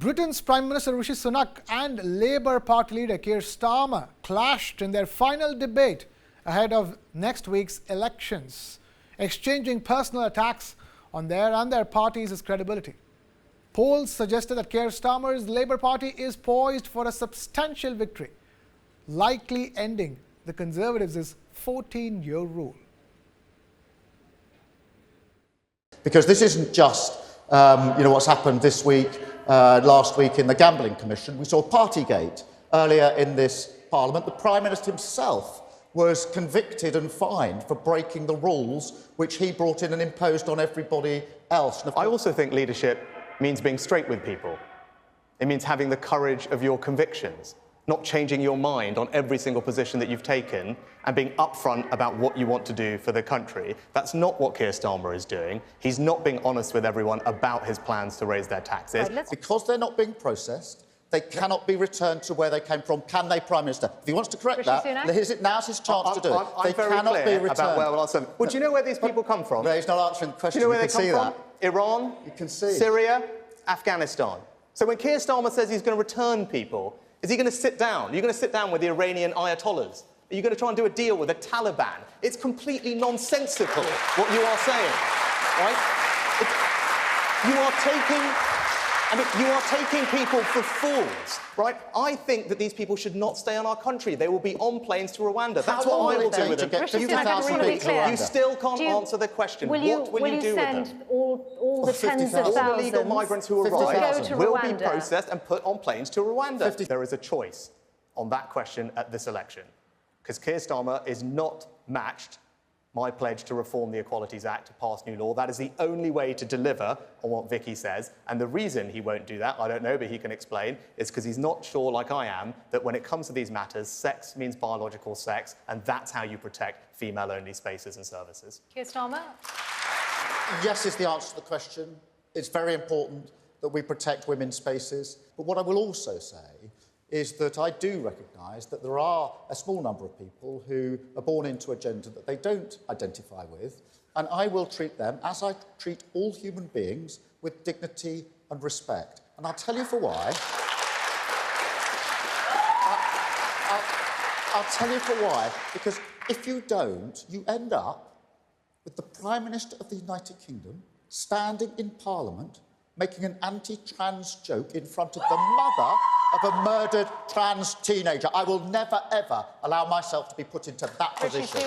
Britain's Prime Minister Rishi Sunak and Labour Party leader Keir Starmer clashed in their final debate ahead of next week's elections, exchanging personal attacks on their and their parties' credibility. Polls suggested that Keir Starmer's Labour Party is poised for a substantial victory, likely ending the Conservatives' 14-year rule. Because this isn't just what's happened this week, last week in the Gambling Commission. We saw Partygate earlier in this Parliament. The Prime Minister himself was convicted and fined for breaking the rules which he brought in and imposed on everybody else. I also think leadership means being straight with people. It means having the courage of your convictions, not changing your mind on every single position that you've taken and being upfront about what you want to do for the country. That's not what Keir Starmer is doing. He's not being honest with everyone about his plans to raise their taxes. Because they're not being processed, they cannot be returned to where they came from. Can they, Prime Minister? If he wants to correct that, now's his chance to do it. They cannot be returned. About where we'll answer. Well, do you know where these people come from? No, he's not answering the question. Do you know where they come from? Iran, you can see. Syria, Afghanistan. So when Keir Starmer says he's going to return people, is he going to sit down? Are you going to sit down with the Iranian Ayatollahs? Are you going to try and do a deal with the Taliban? It's completely nonsensical what you are saying, right? You are taking people for fools, right? I think that these people should not stay in our country. They will be on planes to Rwanda. That's what I will do with them. You still can't answer the question. What will you do with them? All the tens of thousands all the illegal migrants who arrive will be Rwanda. processed and put on planes to Rwanda. There is a choice on that question at this election, because Keir Starmer is not matched my pledge to reform the Equalities Act to pass new law. That is the only way to deliver on what Vicky says. And the reason he won't do that, I don't know, but he can explain, is because he's not sure, like I am, that when it comes to these matters, sex means biological sex, and that's how you protect female-only spaces and services. Keir Starmer? Yes is the answer to the question. It's very important that we protect women's spaces. But what I will also say is that I do recognise that there are a small number of people who are born into a gender that they don't identify with, and I will treat them, as I treat all human beings, with dignity and respect. And I'll tell you for why. I'll tell you for why. Because if you don't, you end up with the Prime Minister of the United Kingdom standing in Parliament making an anti-trans joke in front of the mother of a murdered trans teenager. I will never, ever allow myself to be put into that position.